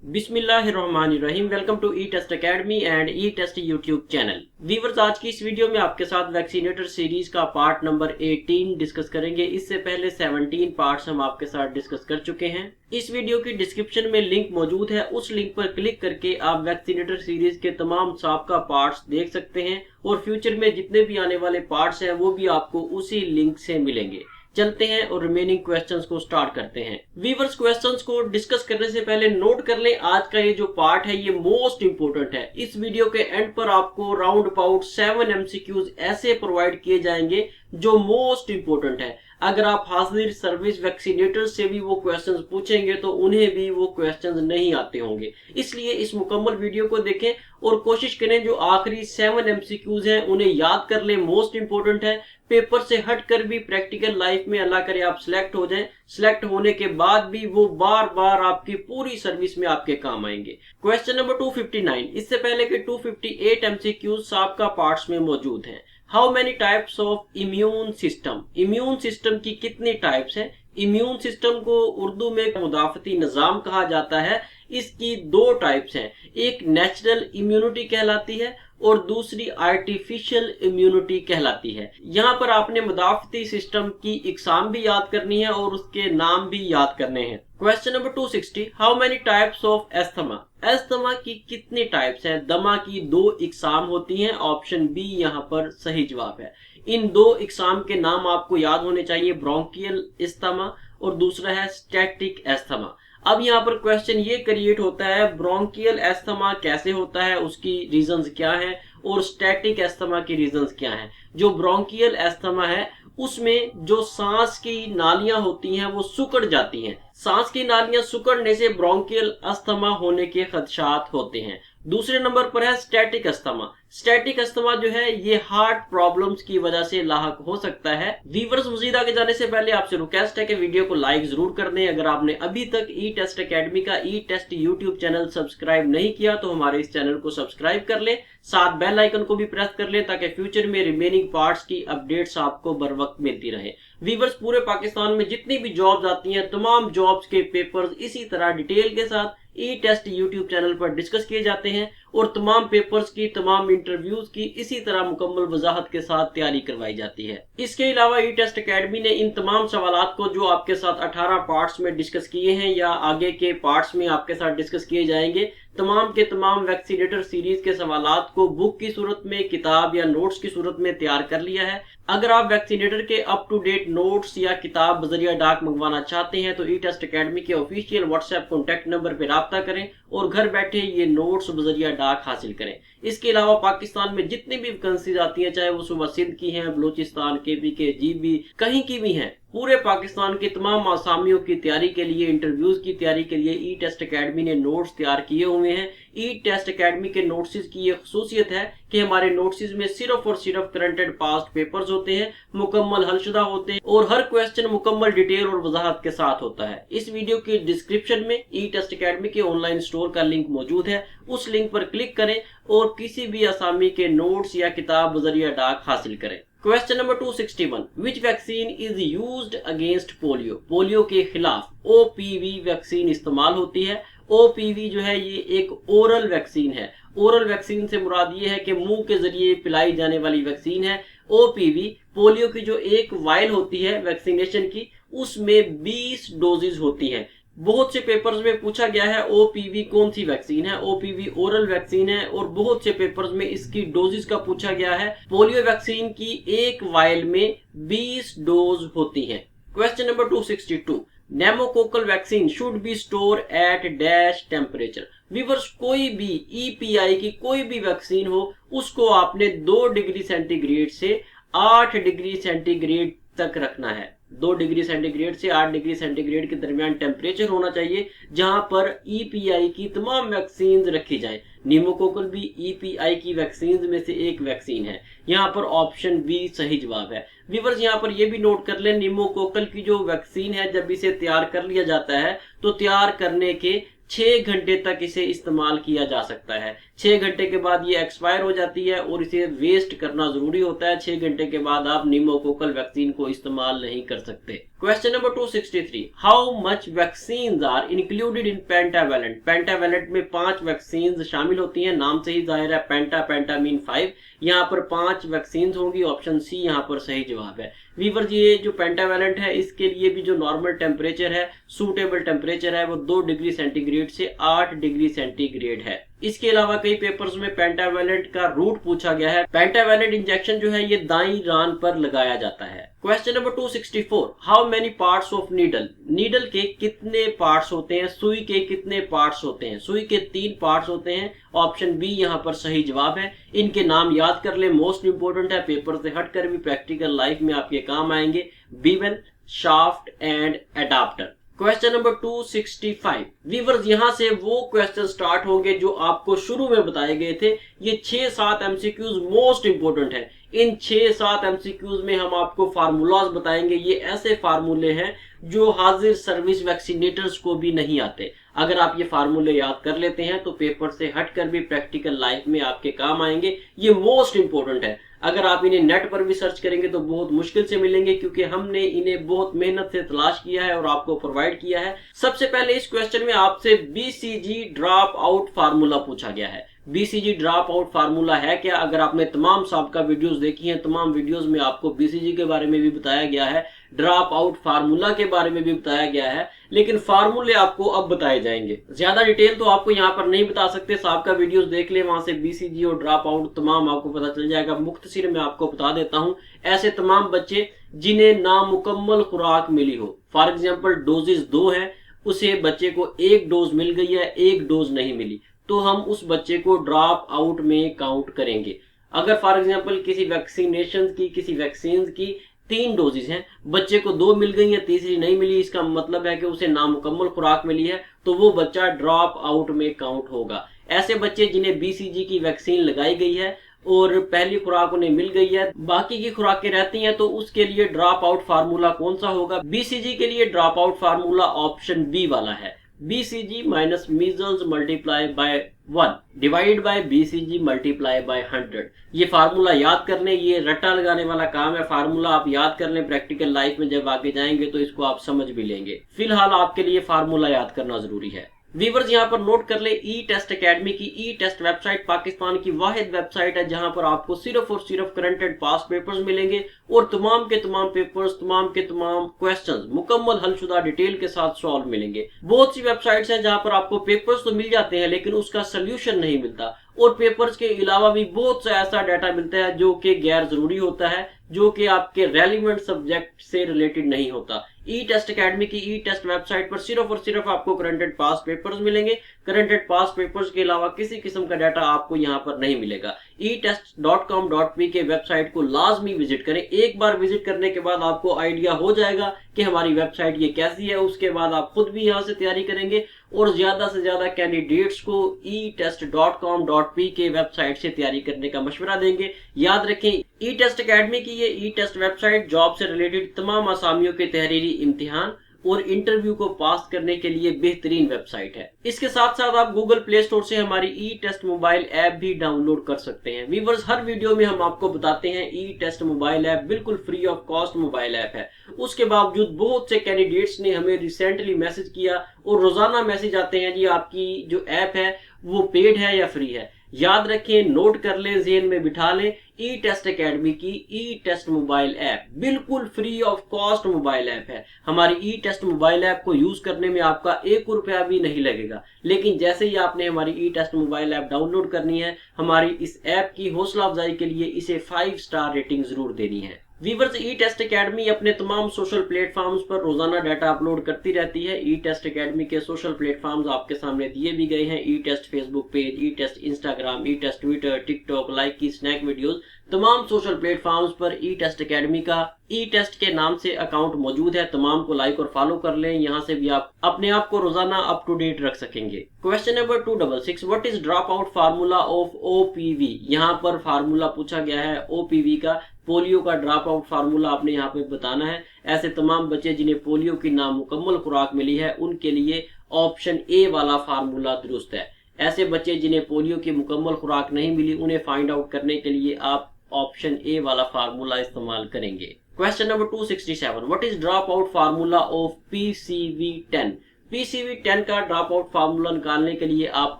बिस्मिल्लाहिर्रहमानिर्रहीम। Welcome to E test academy and E test YouTube channel. Viewers, आज की इस वीडियो में आपके साथ वैक्सीनेटर सीरीज का पार्ट नंबर 18 डिस्कस करेंगे। इससे पहले 17 पार्ट्स हम आपके साथ डिस्कस कर चुके हैं। इस वीडियो की डिस्क्रिप्शन में लिंक मौजूद है, उस लिंक पर क्लिक करके आप वैक्सीनेटर सीरीज के तमाम साबका पार्ट्स देख सकते हैं और फ्यूचर में जितने भी आने वाले पार्ट्स हैं वो भी आपको उसी लिंक से मिलेंगे। चलते हैं और रिमेनिंग क्वेश्चंस को स्टार्ट करते हैं। वीवर्स, क्वेश्चंस को डिस्कस करने से पहले नोट कर लें, आज का ये जो पार्ट है ये मोस्ट इंपोर्टेंट है। इस वीडियो के एंड पर आपको राउंड अबाउट 7 एमसीक्यूज ऐसे प्रोवाइड किए जाएंगे जो मोस्ट इंपोर्टेंट है। अगर आप हाजिर सर्विस वैक्सीनेटर से भी वो क्वेश्चंस पूछेंगे तो उन्हें भी वो क्वेश्चंस नहीं आते होंगे। इसलिए इस मुकम्मल वीडियो को देखें और कोशिश करें जो आखिरी 7 एमसीक्यूज हैं उन्हें याद कर लें। मोस्ट इंपोर्टेंट है। पेपर से हटकर भी प्रैक्टिकल लाइफ में अल्लाह करे आप सिलेक्ट हो जाएं। सिलेक्ट होने के बाद भी वो बार बार आपकी पूरी सर्विस में आपके काम आएंगे। क्वेश्चन नंबर 259, इससे पहले के 258 एमसीक्यूज साबका पार्ट्स में मौजूद हैं। How many types of immune system? Immune system की कितनी टाइप्स हैं? इम्यून सिस्टम को उर्दू में मुदाफती निजाम कहा जाता है। इसकी दो टाइप्स हैं, एक नेचुरल इम्यूनिटी कहलाती है और दूसरी आर्टिफिशियल इम्यूनिटी कहलाती है। यहाँ पर आपने मुदाफती सिस्टम की इकसाम भी याद करनी है और उसके नाम भी याद करने हैं। Question number 260, how many types of asthma? Asthma की कितनी टाइप्स हैं? दमा की दो इकसाम होती हैं। ऑप्शन बी यहाँ पर सही जवाब है। इन दो इकसाम के नाम आपको याद होने चाहिए, ब्रोंकियल एस्थमा और दूसरा है स्टैटिक एस्थमा। अब यहाँ पर क्वेश्चन ये क्रिएट होता है, ब्रोंकियल एस्थमा कैसे होता है, उसकी रीजंस क्या है और स्टैटिक एस्थमा की रीजंस क्या हैं। जो ब्रोंकियल एस्थमा है उसमें जो सांस की नालियां होती हैं वो सिकुड़ जाती हैं। सांस की नालियां सिकुड़ने से ब्रोंकियल अस्थमा होने के खदशात होते हैं। दूसरे नंबर पर है स्टैटिक अस्थमा। स्टैटिक अस्थमा जो है ये हार्ट प्रॉब्लम्स की वजह से लाहक हो सकता है। वीवर्स, मजीद आगे जाने से पहले आपसे रिक्वेस्ट है कि वीडियो को लाइक जरूर कर दें। अगर आपने अभी तक ई टेस्ट अकेडमी का ई टेस्ट यूट्यूब चैनल सब्सक्राइब नहीं किया तो हमारे इस चैनल को सब्सक्राइब कर लें, साथ बेल आइकन को भी प्रेस कर लें ताकि फ्यूचर में रिमेनिंग पार्ट्स की अपडेट्स आपको बर वक्त मिलती रहे। वीवर्स, पूरे पाकिस्तान में जितनी भी जॉब्स आती हैं तमाम जॉब्स के पेपर्स इसी तरह डिटेल के साथ ई टेस्ट यूट्यूब चैनल पर डिस्कस किए जाते हैं और तमाम पेपर्स की, तमाम इंटरव्यूज की इसी तरह मुकम्मल वजाहत के साथ तैयारी करवाई जाती है। इसके अलावा ई टेस्ट अकेडमी ने इन तमाम सवालात को जो आपके साथ 18 पार्ट्स में डिस्कस किए हैं या आगे के पार्ट्स में आपके साथ डिस्कस किए जाएंगे, तमाम के तमाम वैक्सीनेटर सीरीज के सवालात को बुक की सूरत में, किताब या नोट्स की सूरत में तैयार कर लिया है। अगर आप वैक्सीनेटर के अप टू डेट नोट्स या किताब बजरिया डाक मंगवाना चाहते हैं तो ई टेस्ट अकेडमी के ऑफिशियल व्हाट्सएप कॉन्टैक्ट नंबर पर राब्ता करें और घर बैठे ये नोट्स बजरिया डाक हासिल करें। इसके अलावा पाकिस्तान में जितनी भी वैकेंसीज आती हैं, चाहे वो सुबह सिंध की हैं, बलूचिस्तान, केपी के, जीबी, कहीं की भी हैं, पूरे पाकिस्तान के तमाम आसामियों की तैयारी के लिए, इंटरव्यूज की तैयारी के लिए ई टेस्ट अकेडमी ने नोट्स तैयार किए हुए हैं। ई टेस्ट अकेडमी के नोट्स की ये खसूसियत है कि हमारे नोट्स में सिर्फ और सिर्फ करंट एंड पास्ट पेपर्स होते हैं, मुकम्मल हलशुदा होते हैं और हर क्वेश्चन मुकम्मल डिटेल और वजाहत के साथ होता है। इस वीडियो की डिस्क्रिप्शन में ई टेस्ट अकेडमी के ऑनलाइन स्टोर का लिंक मौजूद है, उस लिंक पर क्लिक करें और किसी भी आसामी के नोट्स या किताब बजरिया डाक हासिल करें। Question number 261, which vaccine is used against polio? Polio के खिलाफ ओपीवी वैक्सीन इस्तेमाल होती है। ओपीवी जो है ये एक ओरल वैक्सीन है। ओरल वैक्सीन से मुराद ये है कि मुंह के जरिए पिलाई जाने वाली वैक्सीन है। ओपीवी पोलियो की जो एक वायल होती है वैक्सीनेशन की, उसमें 20 डोजेज होती हैं। बहुत से पेपर्स में पूछा गया है ओपीवी कौन सी वैक्सीन है, ओपीवी ओरल वैक्सीन है और बहुत से पेपर्स में इसकी डोजेस का पूछा गया है। पोलियो वैक्सीन की एक वायल में 20 डोज होती हैं। Question number 262, pneumococcal vaccine should be store at dash temperature? Viewers, कोई भी ईपीआई की कोई भी वैक्सीन हो उसको आपने 2 डिग्री सेंटीग्रेड से 8 डिग्री सेंटीग्रेड तक रखना है। 2 डिग्री सेंटीग्रेड से 8 डिग्री सेंटीग्रेड के दरमियान टेम्परेचर होना चाहिए जहां पर ईपीआई की तमाम वैक्सीन रखी जाए। न्यूमोकोकल भी ईपीआई की वैक्सीन में से एक वैक्सीन है। यहाँ पर ऑप्शन बी सही जवाब है। व्यूअर्स, यहाँ पर यह भी नोट कर लें, न्यूमोकोकल की जो वैक्सीन है जब इसे तैयार कर लिया जाता है तो तैयार करने के 6 घंटे तक इसे इस्तेमाल किया जा सकता है। 6 घंटे के बाद ये एक्सपायर हो जाती है और इसे वेस्ट करना जरूरी होता है। 6 घंटे के बाद आप न्यूमोकोकल वैक्सीन को इस्तेमाल नहीं कर सकते। Question number 263, how much vaccine are included in pentavalent. Pentavalent में 5 वैक्सीन शामिल होती हैं, नाम से ही जाहिर है पेंटा, पेंटा मीन 5, यहाँ पर 5 वैक्सीन होंगी, ऑप्शन सी यहाँ पर सही जवाब है। वीवर्स ये जो पेंटावेलेंट है इसके लिए भी जो नॉर्मल टेम्परेचर है, सूटेबल टेम्परेचर है, वो 2 डिग्री सेंटीग्रेड से 8 डिग्री सेंटीग्रेड है। इसके अलावा कई पेपर्स में पेंटावेलेंट का रूट पूछा गया है। पेंटावेलेंट इंजेक्शन जो है ये दाईं रान पर लगाया जाता है। Question number 264, how many parts of needle. Needle के कितने पार्ट्स होते हैं, सुई के कितने पार्ट्स होते हैं। सुई के 3 पार्ट्स होते हैं, ऑप्शन बी यहाँ पर सही जवाब है। इनके नाम याद कर ले, मोस्ट इंपोर्टेंट है, पेपर से हटकर भी प्रैक्टिकल लाइफ में आपके काम आएंगे। Bevel, shaft and adapter. Question number 265, viewers यहां से वो क्वेश्चन स्टार्ट होंगे जो आपको शुरू में बताए गए थे। ये 6-7 एमसीक्यूज मोस्ट इंपोर्टेंट है। इन 6-7 एमसीक्यूज में हम आपको फार्मूलाज बताएंगे। ये ऐसे फार्मूले हैं जो हाजिर सर्विस वैक्सीनेटर्स को भी नहीं आते। अगर आप ये फार्मूले याद कर लेते हैं तो पेपर से हटकर भी प्रैक्टिकल लाइफ में आपके काम आएंगे। ये मोस्ट इंपोर्टेंट है। अगर आप इन्हें नेट पर भी सर्च करेंगे तो बहुत मुश्किल से मिलेंगे, क्योंकि हमने इन्हें बहुत मेहनत से तलाश किया है और आपको प्रोवाइड किया है। सबसे पहले इस क्वेश्चन में आपसे बीसीजी ड्रॉप आउट फार्मूला पूछा गया है। बीसीजी ड्रॉप आउट फार्मूला है क्या? अगर आपने तमाम साबका वीडियोस देखी हैं, तमाम वीडियोस में आपको बीसीजी के बारे में भी बताया गया है, ड्रॉप आउट फार्मूला के बारे में भी बताया गया है, लेकिन फार्मूले आपको अब बताए जाएंगे। ज्यादा डिटेल तो आपको यहाँ पर नहीं बता सकते, साबका वीडियोस देख ले, वहां से बीसीजी और ड्रॉप आउट तमाम आपको पता चल जाएगा। मुख्तसर मैं आपको बता देता हूँ, ऐसे तमाम बच्चे जिन्हें नामुकम्मल खुराक मिली हो, फॉर एग्जाम्पल डोजेज 2 है, उसे बच्चे को 1 डोज मिल गई है, 1 डोज नहीं मिली, तो हम उस बच्चे को ड्रॉप आउट में काउंट करेंगे। अगर फॉर एग्जांपल किसी वैक्सीनेशन की, किसी वैक्सीन की 3 डोजेज हैं, बच्चे को 2 मिल गई है, तीसरी नहीं मिली, इसका मतलब है कि उसे नामुकम्मल खुराक मिली है, तो वो बच्चा ड्रॉप आउट में काउंट होगा। ऐसे बच्चे जिन्हें बीसीजी की वैक्सीन लगाई गई है और पहली खुराक उन्हें मिल गई है, बाकी की खुराकें रहती हैं, तो उसके लिए ड्रॉप आउट फार्मूला कौन सा होगा? बीसीजी के लिए drop out formula option B वाला है, BCG minus measles multiply by 1 divide by BCG multiply by 100। ये फार्मूला याद कर लें, ये रट्टा लगाने वाला काम है। फार्मूला आप याद कर लें, प्रैक्टिकल लाइफ में जब आगे जाएंगे तो इसको आप समझ भी लेंगे। फिलहाल आपके लिए फार्मूला याद करना जरूरी है। वीवर्स यहाँ पर नोट कर ले, ई टेस्ट अकेडमी की ई टेस्ट वेबसाइट पाकिस्तान की वाहिद वेबसाइट है जहां पर आपको सिर्फ और सिर्फ करंट एंड पास्ट पेपर्स मिलेंगे और तमाम के तमाम पेपर्स, तमाम के तमाम क्वेश्चंस मुकम्मल हलशुदा डिटेल के साथ सॉल्व मिलेंगे। बहुत सी वेबसाइट्स हैं जहां पर आपको पेपर्स तो मिल जाते हैं लेकिन उसका सोल्यूशन नहीं मिलता, और पेपर्स के अलावा भी बहुत सा ऐसा डाटा मिलता है जो कि गैर जरूरी होता है, जो कि आपके रेलिवेंट सब्जेक्ट से रिलेटेड नहीं होता। ई टेस्ट अकेडमी की ई टेस्ट वेबसाइट पर सिर्फ और सिर्फ आपको करंट एंड पास्ट पेपर्स मिलेंगे। करंट एंड पास्ट पेपर्स के अलावा किसी किस्म का डाटा आपको यहाँ पर नहीं मिलेगा। etest.com.p के वेबसाइट को लाजमी विजिट करें। एक बार विजिट करने के बाद आपको आइडिया हो जाएगा कि हमारी वेबसाइट ये कैसी है। उसके बाद आप खुद भी यहाँ से तैयारी करेंगे और ज्यादा से ज्यादा कैंडिडेट्स को etest.com.p के वेबसाइट से तैयारी करने का मशवरा देंगे। याद रखें, ई टेस्ट अकेडमी की ये ई टेस्ट वेबसाइट जॉब से रिलेटेड तमाम आसामियों के तहरीरी इम्तिहान और इंटरव्यू को पास करने के लिए बेहतरीन वेबसाइट है। इसके साथ साथ आप गूगल प्ले स्टोर से हमारी ई टेस्ट मोबाइल ऐप भी डाउनलोड कर सकते हैं। व्यूअर्स, हर वीडियो में हम आपको बताते हैं ई टेस्ट मोबाइल ऐप बिल्कुल free of cost mobile app है। उसके बावजूद बहुत से कैंडिडेट्स ने हमें रिसेंटली मैसेज किया और रोजाना मैसेज आते हैं, जी आपकी जो ऐप है वो पेड है या फ्री है। याद रखें, नोट कर लें, जेहन में बिठा लें, ई टेस्ट अकेडमी की ई टेस्ट मोबाइल ऐप बिल्कुल free of cost mobile app है। हमारी ई टेस्ट मोबाइल ऐप को यूज करने में आपका 1 रुपया भी नहीं लगेगा, लेकिन जैसे ही आपने हमारी ई टेस्ट मोबाइल ऐप डाउनलोड करनी है, हमारी इस ऐप की हौसला अफजाई के लिए इसे 5 स्टार रेटिंग जरूर देनी है। वीवर्स, ई टेस्ट अकेडमी अपने तमाम सोशल प्लेटफॉर्म्स पर रोजाना डाटा अपलोड करती रहती है। ई टेस्ट अकेडमी के सोशल प्लेटफॉर्म्स आपके सामने दिए भी गए हैं। ई टेस्ट फेसबुक पेज, ई टेस्ट इंस्टाग्राम, ई टेस्ट ट्विटर, टिकटॉक, लाइक की स्नैक वीडियोस, तमाम सोशल प्लेटफॉर्म्स पर ई टेस्ट अकेडमी का ई टेस्ट के नाम से अकाउंट मौजूद है। तमाम को लाइक और फॉलो कर लें, यहाँ से भी आप अपने आप को रोजाना अप टू डेट रख सकेंगे। Question number 266, what is drop out formula of OPV। यहाँ पर फार्मूला पूछा गया है OPV का, पोलियो का ड्रॉप आउट फार्मूला आपने यहाँ पे बताना है। ऐसे तमाम बच्चे जिन्हें पोलियो की नामुकम्मल खुराक मिली है उनके लिए ऑप्शन ए वाला फार्मूला दुरुस्त है। ऐसे बच्चे जिन्हें पोलियो की मुकम्मल खुराक नहीं मिली, उन्हें फाइंड आउट करने के लिए आप ऑप्शन ए वाला फार्मूला इस्तेमाल करेंगे। Question number 267, what is drop out formula of PCV10? PCV10 का ड्रॉप आउट फार्मूला निकालने के लिए आप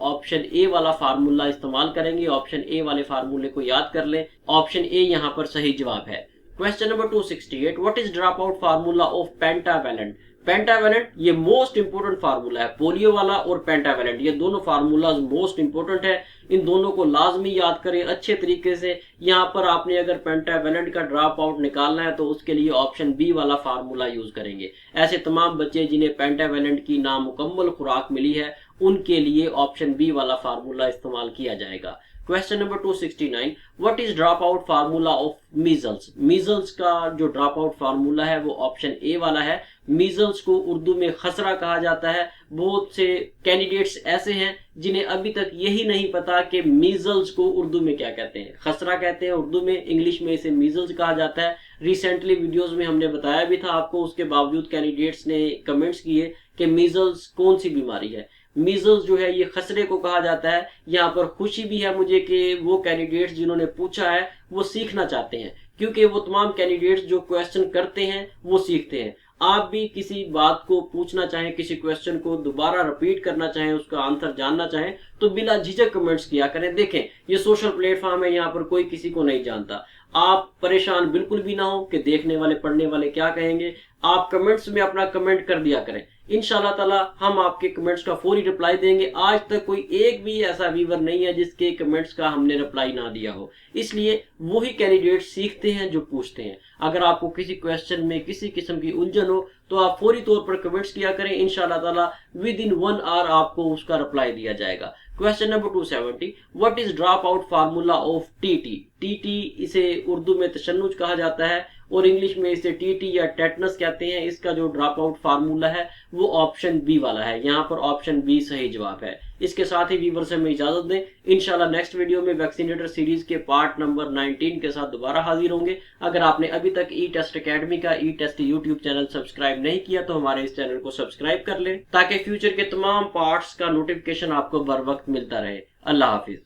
ऑप्शन ए वाला फार्मूला इस्तेमाल करेंगे। ऑप्शन ए वाले फार्मूले को याद कर लें, ऑप्शन ए यहाँ पर सही जवाब है। Question number 268, what is drop out formula of pentavalent? Pentavalent ये मोस्ट इंपोर्टेंट फार्मूला है, पोलियो वाला और पेंटावेलेंट ये दोनों फार्मूलाज मोस्ट इंपोर्टेंट है। इन दोनों को लाजमी याद करें अच्छे तरीके से। यहाँ पर आपने अगर पेंटावेलेंट का ड्रॉप आउट निकालना है तो उसके लिए ऑप्शन बी वाला फार्मूला यूज करेंगे। ऐसे तमाम बच्चे जिन्हें पेंटावेलेंट की नामुकम्मल खुराक मिली है उनके लिए ऑप्शन बी वाला फार्मूला इस्तेमाल किया जाएगा। Question number 269, what is drop out formula of measles? Measles का जो ड्रॉप आउट फार्मूला है वो ऑप्शन ए वाला है। मीजल्स को उर्दू में खसरा कहा जाता है। बहुत से कैंडिडेट्स ऐसे हैं जिन्हें अभी तक यही नहीं पता कि मीजल्स को उर्दू में क्या कहते हैं। खसरा कहते हैं उर्दू में, इंग्लिश में इसे मीजल्स कहा जाता है। रिसेंटली वीडियोस में हमने बताया भी था आपको, उसके बावजूद कैंडिडेट्स ने कमेंट्स किए कि मीजल्स कौन सी बीमारी है। मीजल्स जो है ये खसरे को कहा जाता है। यहाँ पर खुशी भी है मुझे कि वो कैंडिडेट्स जिन्होंने पूछा है वो सीखना चाहते हैं, क्योंकि वो तमाम कैंडिडेट्स जो क्वेश्चन करते हैं वो सीखते हैं। आप भी किसी बात को पूछना चाहें, किसी क्वेश्चन को दोबारा रिपीट करना चाहें, उसका आंसर जानना चाहें तो बिला झिझक कमेंट्स किया करें। देखें ये सोशल प्लेटफॉर्म है, यहाँ पर कोई किसी को नहीं जानता। आप परेशान बिल्कुल भी ना हो कि देखने वाले पढ़ने वाले क्या कहेंगे। आप कमेंट्स में अपना कमेंट कर दिया करें, इंशाल्लाह ताला हम आपके कमेंट्स का फौरी रिप्लाई देंगे। आज तक कोई एक भी ऐसा व्यूअर नहीं है जिसके कमेंट्स का हमने रिप्लाई ना दिया हो। इसलिए वही कैंडिडेट सीखते हैं जो पूछते हैं। अगर आपको किसी क्वेश्चन में किसी किस्म की उलझन हो तो आप फौरी तौर पर कमेंट्स किया करें, इंशाल्लाह ताला विद इन 1 आवर आपको उसका रिप्लाई दिया जाएगा। Question number 270, what is drop out formula of TT? TT इसे उर्दू में तशन्नुज कहा जाता है और इंग्लिश में इसे TT या टेटनस कहते हैं। इसका जो ड्रॉप आउट फार्मूला है वो ऑप्शन बी वाला है। यहाँ पर ऑप्शन बी सही जवाब है। इसके साथ ही व्यूअर से हमें इजाजत दें। इंशाल्लाह नेक्स्ट वीडियो में वैक्सीनेटर सीरीज के पार्ट नंबर 19 के साथ दोबारा हाजिर होंगे। अगर आपने अभी तक ई टेस्ट अकेडमी का ई टेस्ट यूट्यूब चैनल सब्सक्राइब नहीं किया तो हमारे इस चैनल को सब्सक्राइब कर लें ताकि फ्यूचर के तमाम पार्ट्स का नोटिफिकेशन आपको बर वक्त मिलता रहे। अल्लाह हाफिज।